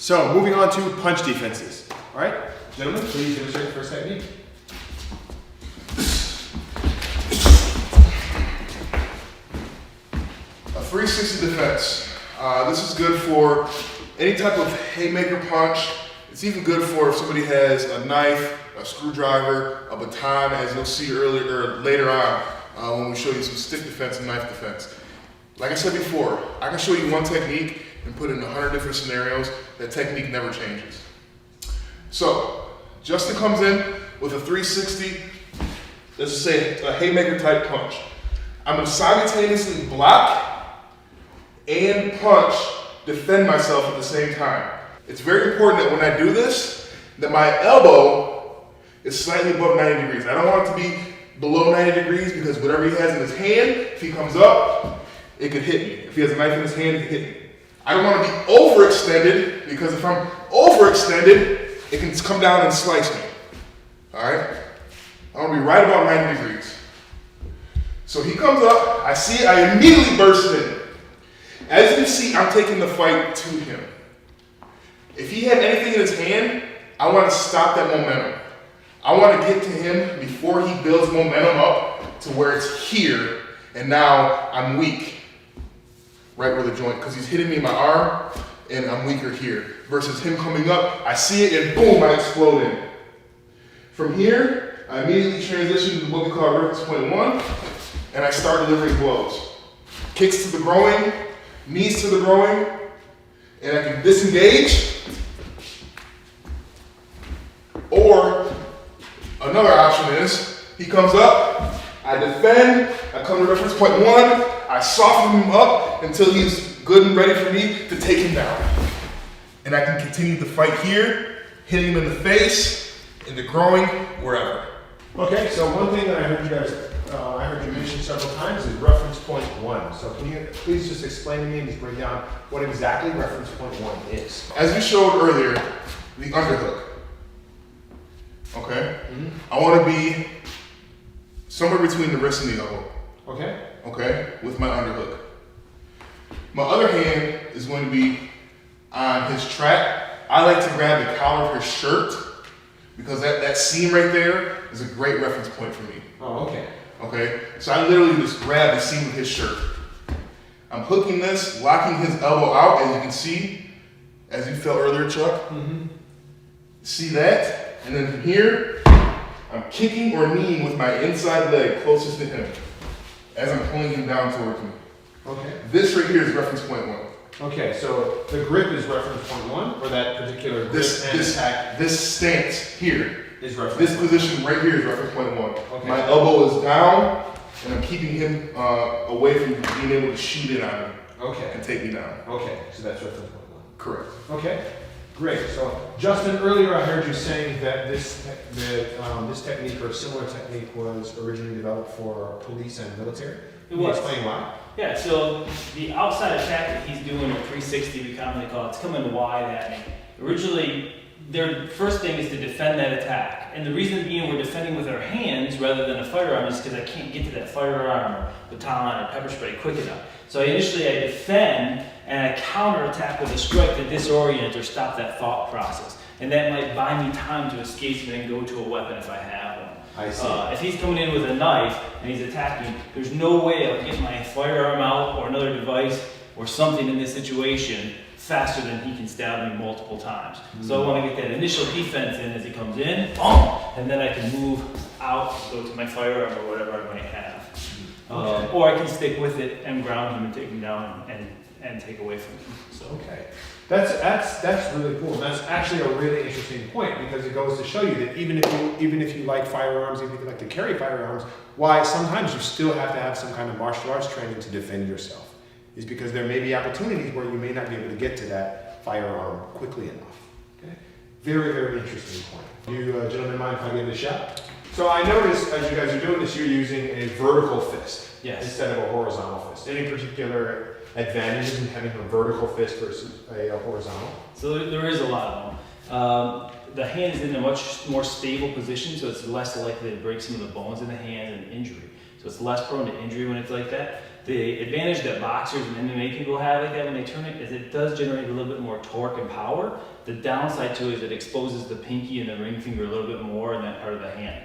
So moving on to punch defenses. All right, gentlemen, please demonstrate the first technique. A 360 defense. This is good for any type of haymaker punch. It's even good for if somebody has a knife, a screwdriver, a baton, as you'll see earlier or later on when we show you some stick defense and knife defense. Like I said before, I can show you one technique and put it in 100 different scenarios. That technique never changes. So, Justin comes in with a 360, let's just say a haymaker type punch. I'm gonna simultaneously block and punch, defend myself at the same time. It's very important that when I do this, that my elbow is slightly above 90 degrees. I don't want it to be below 90 degrees because whatever he has in his hand, if he comes up, it could hit me. If he has a knife in his hand, it could hit me. I don't want to be overextended because if I'm overextended, it can come down and slice me. All right? I want to be right about 90 degrees. So he comes up, I see it, I immediately burst in. As you can see, I'm taking the fight to him. If he had anything in his hand, I want to stop that momentum. I want to get to him before he builds momentum up to where it's here, and now I'm weak. Right where the joint, because he's hitting me in my arm, and I'm weaker here. Versus him coming up, I see it, and boom, I explode in. From here, I immediately transition to what we call reference point 1, and I start delivering blows. Kicks to the groin, knees to the groin, and I can disengage. Or another option is, he comes up, I defend, I come to reference point 1, I soften him up until he's good and ready for me to take him down. And I can continue the fight here, hitting him in the face, in the groin, wherever. Okay, so one thing that I heard you guys, I heard you mention several times is reference point 1. So can you please just explain to me and just break down what exactly reference point 1 is? As we showed earlier, the underhook. Okay? I want to be somewhere between the wrist and the elbow. Okay. Okay, with my underhook. My other hand is going to be on his trap. I like to grab the collar of his shirt because that seam right there is a great reference point for me. Oh, okay. Okay, so I literally just grab the seam of his shirt. I'm hooking this, locking his elbow out, as you can see, as you felt earlier, Chuck. See that? And then from here, I'm kicking or kneeing with my inside leg closest to him as I'm pulling him down towards me. Okay. This right here is reference point 1. Okay, so the grip is reference point 1, or that particular grip This stance here is reference. This position right here is reference point 1. Okay. My elbow is down, and I'm keeping him away from being able to shoot in on me. Okay. And take me down. Okay, so that's reference point 1. Correct. Okay, great. So Justin, earlier I heard you saying that this technique or a similar technique was originally developed for police and military. It was. Explain why. Yeah, so the outside attack that he's doing, a 360 we commonly call it, it's coming wide at me. Originally, their first thing is to defend that attack. And the reason being we're defending with our hands rather than a firearm is because I can't get to that firearm or baton or pepper spray quick enough. So initially I defend and I counterattack with a strike to disorient or stop that thought process. And that might buy me time to escape and then go to a weapon if I have one. I see. If he's coming in with a knife and he's attacking, there's no way I'll get my firearm out or another device or something in this situation faster than he can stab me multiple times. So I want to get that initial defense in as he comes in, boom, and then I can move out, go to my firearm or whatever I might have. Or I can stick with it and ground him and take him down and take away from him. So. Okay. That's really cool. That's actually a really interesting point because it goes to show you that even if you like firearms, even if you like to carry firearms, why sometimes you still have to have some kind of martial arts training to defend yourself is because there may be opportunities where you may not be able to get to that firearm quickly enough. Okay? Very, very interesting point. Do you gentlemen mind if I give it a shot? So I noticed as you guys are doing this, you're using a vertical fist instead of a horizontal fist. Any particular advantages in having a vertical fist versus a horizontal? So there is a lot of them. The hand is in a much more stable position, so it's less likely to break some of the bones in the hand and injury. So it's less prone to injury when it's like that. The advantage that boxers and MMA people have like that when they turn it is it does generate a little bit more torque and power. The downside to it is it exposes the pinky and the ring finger a little bit more in that part of the hand.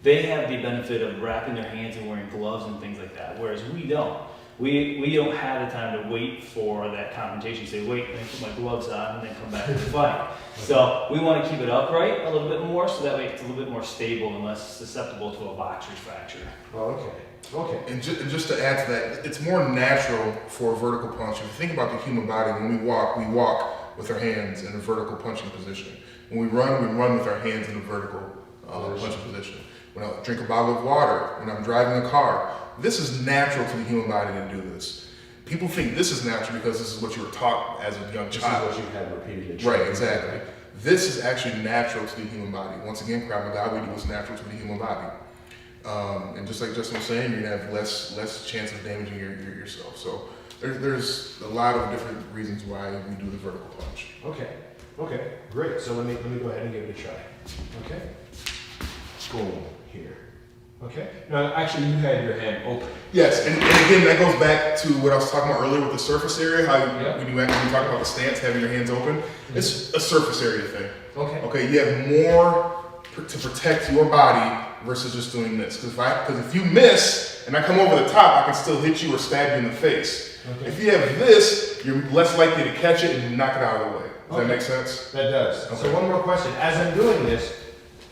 They have the benefit of wrapping their hands and wearing gloves and things like that, whereas we don't. We don't have the time to wait for that confrontation. Say, wait, let me put my gloves on and then come back to the fight. So we want to keep it upright a little bit more, so that way it's a little bit more stable and less susceptible to a boxer's fracture. Oh, okay. Okay. And just to add to that, it's more natural for a vertical punch. If you think about the human body, when we walk with our hands in a vertical punching position. When we run with our hands in a vertical punching position. When I drink a bottle of water, when I'm driving a car, this is natural to the human body to do this. People think this is natural because this is what you were taught as a young child. This is what you had repeatedly. Right, exactly. This is actually natural to the human body. Once again, Krav Maga, we do what's natural to the human body. And just like Justin was saying, you're gonna have less chance of damaging yourself. So there's a lot of different reasons why we do the vertical punch. Okay. Okay. Great. So let me go ahead and give it a try. Okay. Boom. Here. Okay. Now, actually, you had your hand open. Yes, and again, that goes back to what I was talking about earlier with the surface area. How Yeah. when you talk about the stance, having your hands open, it's a surface area thing. Okay. Okay, you have more to protect your body versus just doing this. Because if you miss and I come over the top, I can still hit you or stab you in the face. Okay. If you have this, you're less likely to catch it and knock it out of the way. Does Okay. that make sense? That does. Okay. So one more question. As I'm doing this,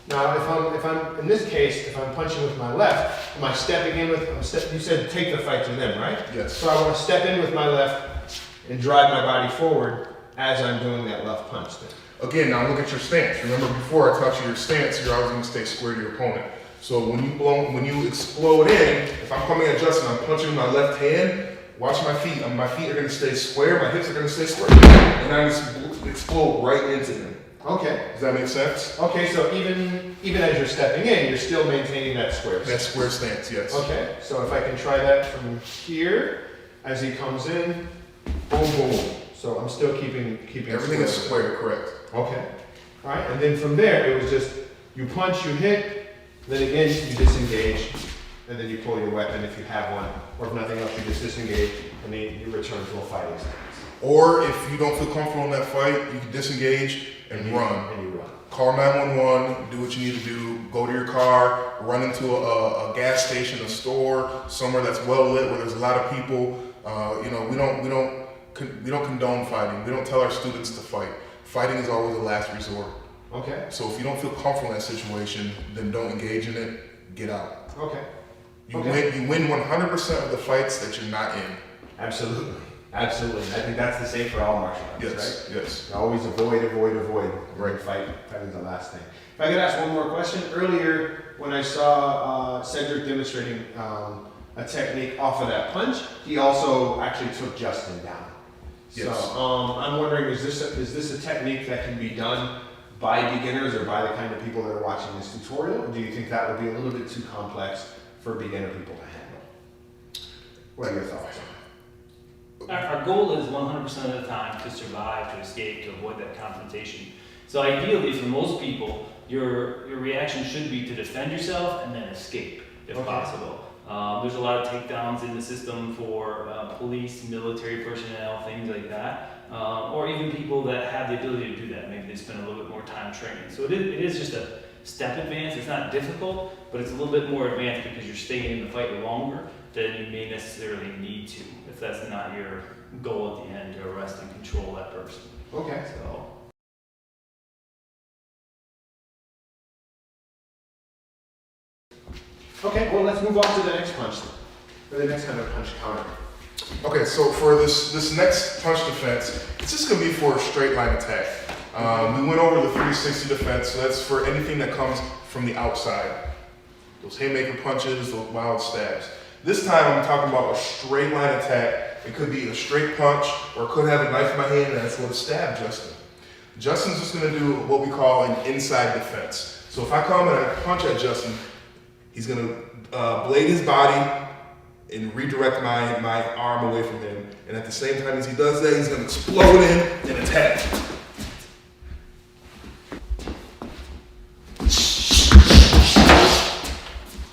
now if I'm in this case, if I'm punching with my left, am I stepping in with? You said take the fight to them, right? Yes. So I want to step in with my left and drive my body forward as I'm doing that left punch. Then. Again, now look at your stance. Remember before I taught you your stance, you're always going to stay square to your opponent. So when you explode in, if I'm coming at Justin, I'm punching with my left hand. Watch my feet. My feet are going to stay square. My hips are going to stay square, and I just explode right into him. Okay. Does that make sense? Okay. So even as you're stepping in, you're still maintaining that square. That square stance, yes. Okay. So if I can try that from here, as he comes in, boom, boom. So I'm still keeping Everything is square, correct. Okay. All right. And then from there, it was just you punch, you hit, then again you disengage, and then you pull your weapon if you have one, or if nothing else, you just disengage, and then you return to a fighting stance. Or if you don't feel comfortable in that fight, you can disengage and run. And you run. Call 911, do what you need to do, go to your car, run into a gas station, a store, somewhere that's well lit where there's a lot of people. We don't condone fighting. We don't tell our students to fight. Fighting is always a last resort. Okay. So if you don't feel comfortable in that situation, then don't engage in it. Get out. Okay. You Okay. win 100% of the fights that you're not in. Absolutely. Absolutely. I think that's the same for all martial arts, Yes. right? Yes. Always avoid. Right. Fighting's the last thing. If I could ask one more question. Earlier, when I saw Cedric demonstrating a technique off of that punch, he also actually took Justin down. Yes. So I'm wondering, is this a technique that can be done by beginners or by the kind of people that are watching this tutorial? Or do you think that would be a little bit too complex for beginner people to handle? What are your thoughts? Our goal is 100% of the time to survive, to escape, to avoid that confrontation. So ideally, for most people, your reaction should be to defend yourself and then escape, if Okay. possible. There's a lot of takedowns in the system for police, military personnel, things like that. Or even people that have the ability to do that. Maybe they spend a little bit more time training. So it is just a step advance. It's not difficult, but it's a little bit more advanced because you're staying in the fight longer than you may necessarily need to, if that's not your goal at the end, to arrest and control that person. Okay. So. Okay, well, let's move on to the next punch then. Or the next kind of punch counter. Okay, so for this next punch defense, it's just gonna be for a straight line attack. We went over the 360 defense, so that's for anything that comes from the outside. Those haymaker punches, those wild stabs. This time I'm talking about a straight line attack. It could be a straight punch, or it could have a knife in my hand and it's gonna stab Justin. Justin's just gonna do what we call an inside defense. So if I come and I punch at Justin, he's gonna blade his body and redirect my arm away from him. And at the same time as he does that, he's gonna explode in and attack.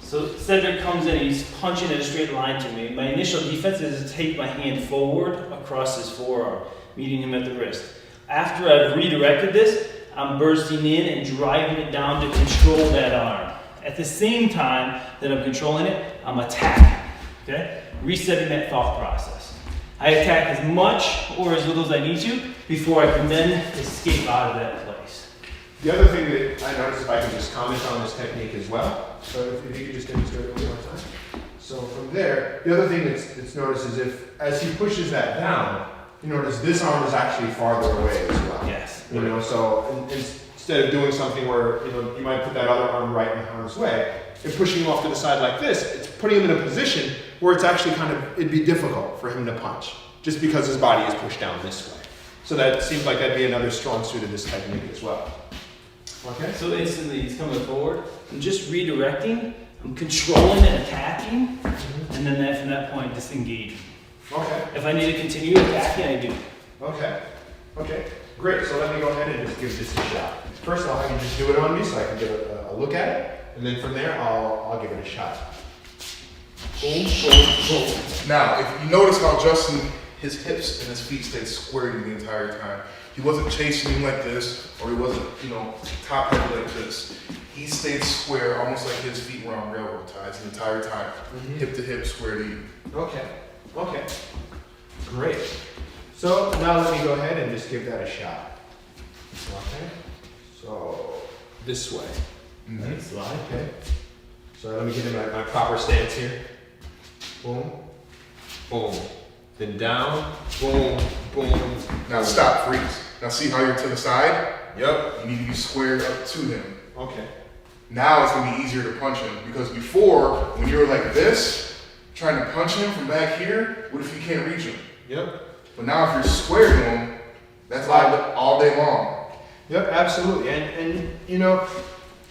So Cedric comes in, he's punching in a straight line to me. My initial defense is to take my hand forward across his forearm, meeting him at the wrist. After I've redirected this, I'm bursting in and driving it down to control that arm. At the same time that I'm controlling it, I'm attacking, okay? Resetting that thought process. I attack as much or as little as I need to before I can then escape out of that place. The other thing that I noticed, if I can just comment on this technique as well, so if you could just demonstrate it one more time. So from there, the other thing that's noticed is if, as he pushes that down, you notice this arm is actually farther away as well. Yes. You know, so instead of doing something where, you know, you might put that other arm right in harm's way, and pushing him off to the side like this, it's putting him in a position where it's actually it'd be difficult for him to punch, just because his body is pushed down this way. So that seems like that'd be another strong suit of this technique as well. Okay? So instantly he's coming forward. I'm just redirecting. I'm controlling and attacking, and then from that point disengaging. Okay. If I need to continue attacking, I do. Okay. Okay. Great. So let me go ahead and just give this a shot. First, I'll have you just do it on me so I can get a look at it, and then from there, I'll give it a shot. Boom, boom, boom. Now, if you notice how Justin, his hips and his feet stayed square the entire time. He wasn't chasing him like this, or he wasn't, you know, top heavy like this. He stayed square, almost like his feet were on railroad ties the entire time. Hip to hip, square to you. Okay. Okay. Great. So now let me go ahead and just give that a shot. Okay. So this way. Nice slide. Okay. So let me get in my proper stance here. Boom. Boom. Then down. Boom. Boom. Now stop, freeze. Now see how you're to the side? Yep. You need to be squared up to him. Okay. Now it's gonna be easier to punch him, because before, when you were like this, trying to punch him from back here, what if you can't reach him? Yep. But now if you're square to him, that's all day long. Yep, absolutely. And you know,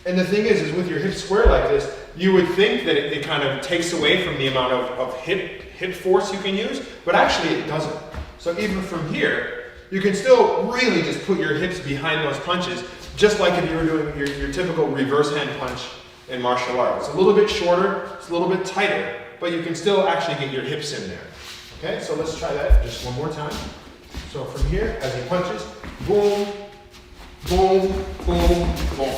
and the thing is with your hips square like this, you would think that it kind of takes away from the amount of hip force you can use, but actually it doesn't. So even from here, you can still really just put your hips behind those punches, just like if you were doing your typical reverse hand punch in martial arts. It's a little bit shorter, it's a little bit tighter, but you can still actually get your hips in there. Okay, so let's try that just one more time. So from here, as he punches, boom, boom, boom, boom.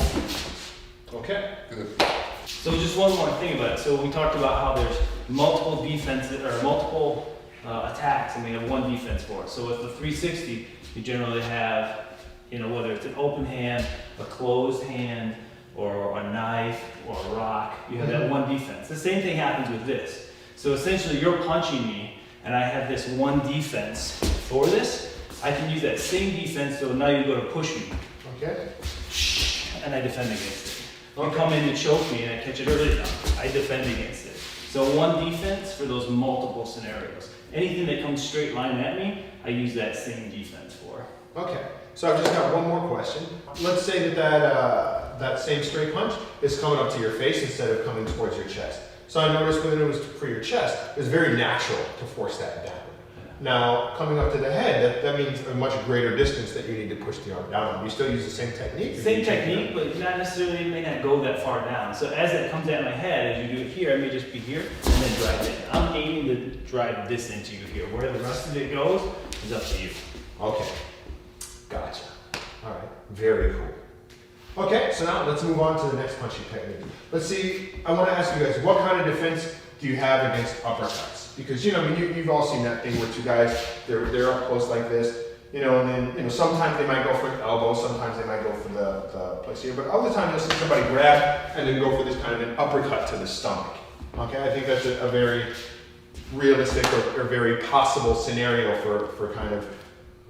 Okay? Good. So just one more thing about it. So we talked about how there's multiple defenses or multiple attacks, and we have one defense for it. So with the 360, you generally have, you know, whether it's an open hand, a closed hand, or a knife, or a rock, you have that one defense. The same thing happens with this. So essentially you're punching me, and I have this one defense for this. I can use that same defense, so now you go to push me. Okay. And I defend against it. You Okay. come in to choke me and I catch it early enough, I defend against it. So one defense for those multiple scenarios. Anything that comes straight line at me, I use that same defense for. Okay. So I've just got one more question. Let's say that same straight punch is coming up to your face instead of coming towards your chest. So I noticed when it was for your chest, it was very natural to force that down. Now, coming up to the head, that means a much greater distance that you need to push the arm down on. You still use the same technique? Same technique, but not necessarily, it may not go that far down. So as it comes at my head, as you do it here, I may just be here and then drive it. I'm aiming to drive this into you here. Where the rest of it goes is up to you. Okay. Gotcha. All right. Very cool. Okay, so now let's move on to the next punching technique. Let's see, I want to ask you guys, what kind of defense do you have against uppercuts? Because, you know, I mean, you've all seen that thing where two guys, they're up close like this, you know, and then, you know, sometimes they might go for an elbow, sometimes they might go for the place here, but other times you'll see somebody grab and then go for this kind of an uppercut to the stomach. Okay, I think that's a very realistic or very possible scenario for kind of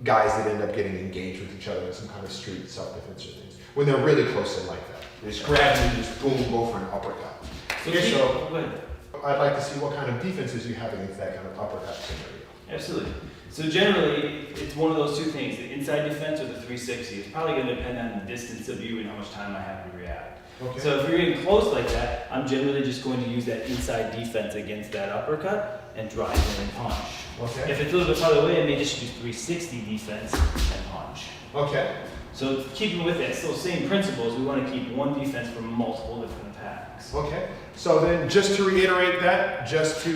guys that end up getting engaged with each other in some kind of street self-defense or things. When they're really close in like that. They just grab and just boom, go for an uppercut. Okay, so go ahead. I'd like to see what kind of defenses you have against that kind of uppercut scenario. Absolutely. So generally, it's one of those two things, the inside defense or the 360. It's probably going to depend on the distance of you and how much time I have to react. Okay. So if you're getting close like that, I'm generally just going to use that inside defense against that uppercut and drive in and punch. Okay. If it's a little bit farther away, I may just use 360 defense and punch. Okay. So keeping with that, still same principles, we want to keep one defense for multiple different attacks. Okay, so then just to reiterate that, just to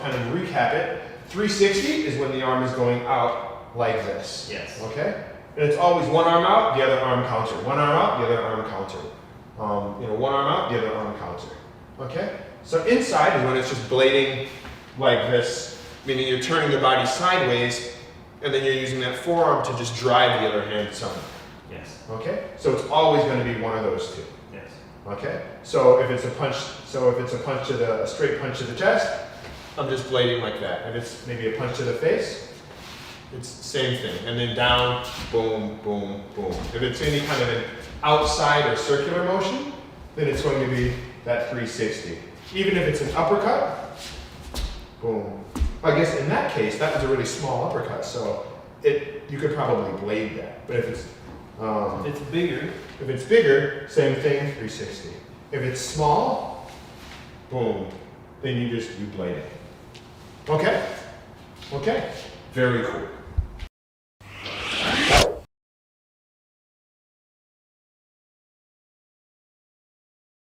kind of recap it, 360 is when the arm is going out like this. Yes. Okay, and it's always one arm out, the other arm counter. One arm out, the other arm counter. One arm out, the other arm counter. Okay, so inside is when it's just blading like this, meaning you're turning the body sideways, and then you're using that forearm to just drive the other hand somewhere. Yes. Okay, so it's always going to be one of those two. Yes. Okay, so if it's a punch, a straight punch to the chest, I'm just blading like that. If it's maybe a punch to the face, it's the same thing. And then down, boom, boom, boom. If it's any kind of an outside or circular motion, then it's going to be that 360. Even if it's an uppercut, boom. I guess in that case, that was a really small uppercut, so you could probably blade that. But if it's bigger, same thing, 360. If it's small, boom, then you blade it. Okay? Okay, very cool.